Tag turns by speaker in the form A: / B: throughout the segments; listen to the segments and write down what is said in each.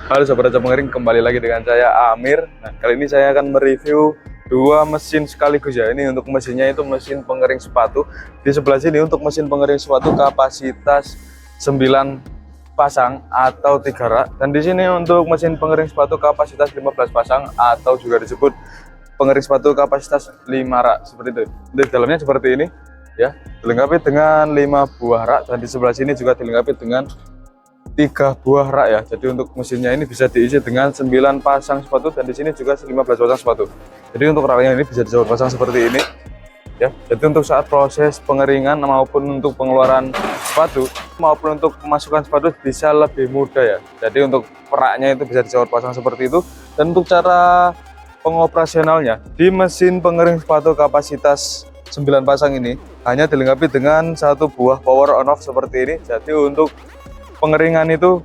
A: Halo Sobat Raja Pengering, kembali lagi dengan saya Amir. Nah, kali ini saya akan mereview dua mesin sekaligus ya. Ini untuk mesinnya itu mesin pengering sepatu. Di sebelah sini untuk mesin pengering sepatu kapasitas 9 pasang atau 3 rak. Dan di sini untuk mesin pengering sepatu kapasitas 15 pasang atau juga disebut pengering sepatu kapasitas 5 rak seperti itu. Di dalamnya seperti ini ya, dilengkapi dengan 5 buah rak, dan di sebelah sini juga dilengkapi dengan 3 buah rak ya. Jadi untuk mesinnya ini bisa diisi dengan 9 pasang sepatu, dan di sini juga 15 pasang sepatu. Jadi untuk raknya ini bisa dijauh pasang seperti ini ya. Jadi untuk saat proses pengeringan maupun untuk pengeluaran sepatu maupun untuk pemasukan sepatu bisa lebih mudah ya. Jadi untuk peraknya itu bisa dijauh pasang seperti itu. Dan untuk cara pengoperasionalnya di mesin pengering sepatu kapasitas 9 pasang ini hanya dilengkapi dengan 1 buah power on off seperti ini. Jadi untuk pengeringan itu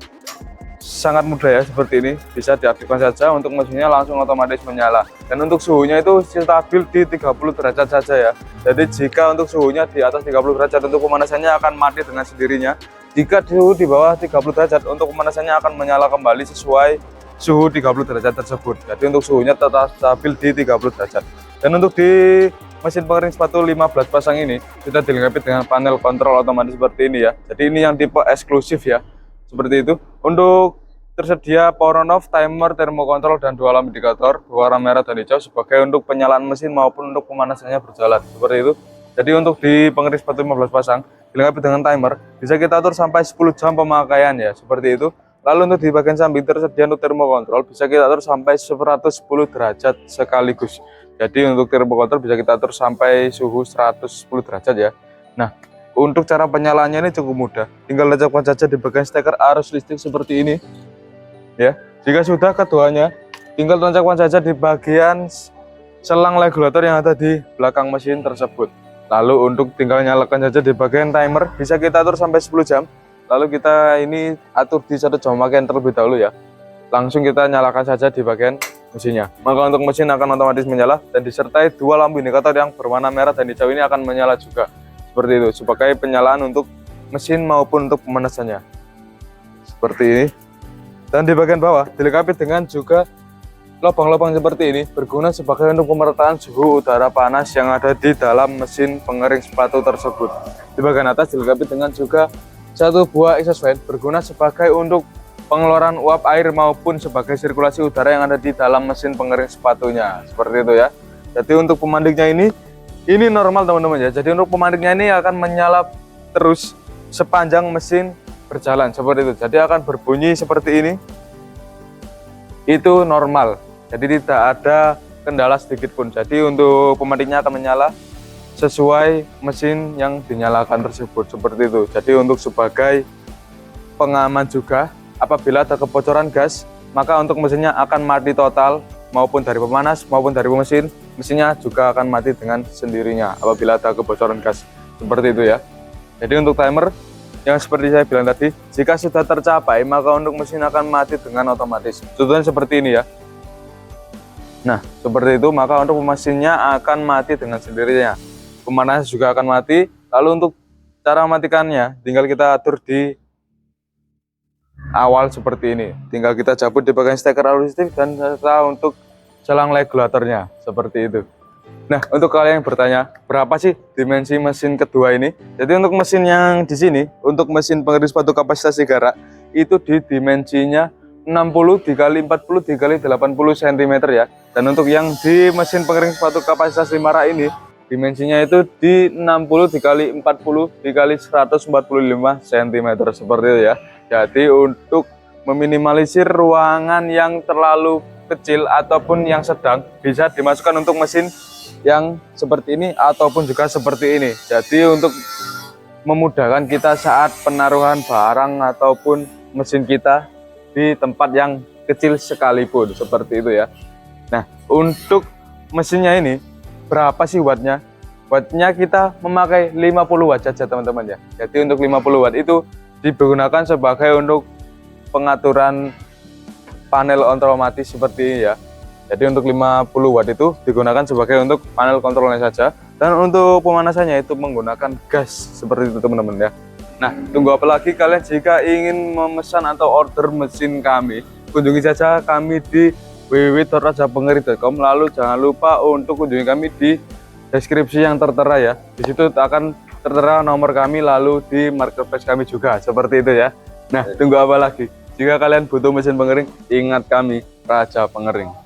A: sangat mudah ya, seperti ini bisa diaktifkan saja, untuk mesinnya langsung otomatis menyala. Dan untuk suhunya itu stabil di 30 derajat saja ya. Jadi jika untuk suhunya di atas 30 derajat untuk pemanasannya akan mati dengan sendirinya. Jika suhu di bawah 30 derajat untuk pemanasannya akan menyala kembali sesuai suhu 30 derajat tersebut. Jadi untuk suhunya tetap stabil di 30 derajat. Dan untuk di mesin pengering sepatu 15 pasang ini sudah dilengkapi dengan panel kontrol otomatis seperti ini ya. Jadi ini yang tipe eksklusif ya, seperti itu. Untuk tersedia power on off, timer, termokontrol, dan 2 lampu indikator berwarna merah dan hijau sebagai untuk penyalaan mesin maupun untuk pemanasannya berjalan, seperti itu. Jadi untuk di pengering sepatu 15 pasang dilengkapi dengan timer, bisa kita atur sampai 10 jam pemakaian ya, seperti itu. Lalu untuk di bagian samping tersedia untuk termokontrol, bisa kita atur sampai 110 derajat sekaligus. Jadi untuk termokontrol bisa kita atur sampai suhu 110 derajat ya. Nah, untuk cara penyalaannya ini cukup mudah. Tinggal tancapkan saja di bagian steker arus listrik seperti ini ya. Jika sudah keduanya, tinggal tancapkan saja di bagian selang regulator yang ada di belakang mesin tersebut. Lalu untuk tinggal nyalakan saja di bagian timer, bisa kita atur sampai 10 jam. Lalu kita ini atur di 1 jam pemakaian terlebih dahulu ya. Langsung kita nyalakan saja di bagian mesinnya. Maka untuk mesin akan otomatis menyala, dan disertai 2 lampu indikator yang berwarna merah dan hijau ini akan menyala juga. Seperti itu, sebagai penyalaan untuk mesin maupun untuk pemanasannya. Seperti ini. Dan di bagian bawah dilengkapi dengan juga lubang-lubang seperti ini, berguna sebagai untuk pemerataan suhu udara panas yang ada di dalam mesin pengering sepatu tersebut. Di bagian atas dilengkapi dengan juga 1 buah exhaust fan, berguna sebagai untuk pengeluaran uap air maupun sebagai sirkulasi udara yang ada di dalam mesin pengering sepatunya, seperti itu ya. Jadi untuk pemandiknya ini normal teman-teman ya. Jadi untuk pemandiknya ini akan menyala terus sepanjang mesin berjalan, seperti itu. Jadi akan berbunyi seperti ini, itu normal. Jadi tidak ada kendala sedikit pun. Jadi untuk pemandiknya akan menyala sesuai mesin yang dinyalakan tersebut, seperti itu. Jadi untuk sebagai pengaman juga, apabila ada kebocoran gas, maka untuk mesinnya akan mati total, maupun dari pemanas maupun dari mesin, mesinnya juga akan mati dengan sendirinya apabila ada kebocoran gas, seperti itu ya. Jadi untuk timer yang seperti saya bilang tadi, jika sudah tercapai maka untuk mesin akan mati dengan otomatis. Contohnya seperti ini ya. Nah, seperti itu, maka untuk mesinnya akan mati dengan sendirinya. Pemanasan juga akan mati. Lalu untuk cara mematikannya tinggal kita atur di awal seperti ini, tinggal kita cabut di bagian steker arus listrik dan serta untuk selang regulatornya, seperti itu. Nah, untuk kalian yang bertanya berapa sih dimensi mesin kedua ini, jadi untuk mesin yang di sini, untuk mesin pengering sepatu kapasitas 3 rak itu di dimensinya 60 dikali 40 dikali 80 cm ya. Dan untuk yang di mesin pengering sepatu kapasitas 5 rak ini dimensinya itu di 60 dikali 40 dikali 145 cm, seperti itu ya. Jadi untuk meminimalisir ruangan yang terlalu kecil ataupun yang sedang, bisa dimasukkan untuk mesin yang seperti ini ataupun juga seperti ini. Jadi untuk memudahkan kita saat penaruhan barang ataupun mesin kita di tempat yang kecil sekalipun, seperti itu ya. Nah, untuk mesinnya ini berapa sih wattnya? Wattnya kita memakai 50 watt saja teman-teman ya. Jadi untuk 50 watt itu digunakan sebagai untuk pengaturan panel otomatis seperti ini ya. Jadi untuk 50 watt itu digunakan sebagai untuk panel kontrolnya saja. Dan untuk pemanasannya itu menggunakan gas, seperti itu teman-teman ya. Nah, tunggu apa lagi kalian jika ingin memesan atau order mesin kami, kunjungi saja kami di www.rajapengering.com. Lalu jangan lupa untuk kunjungi kami di deskripsi yang tertera ya. Di situ akan tertera nomor kami, lalu di marketplace kami juga, seperti itu ya. Nah, tunggu apa lagi? Jika kalian butuh mesin pengering, ingat kami, Raja Pengering.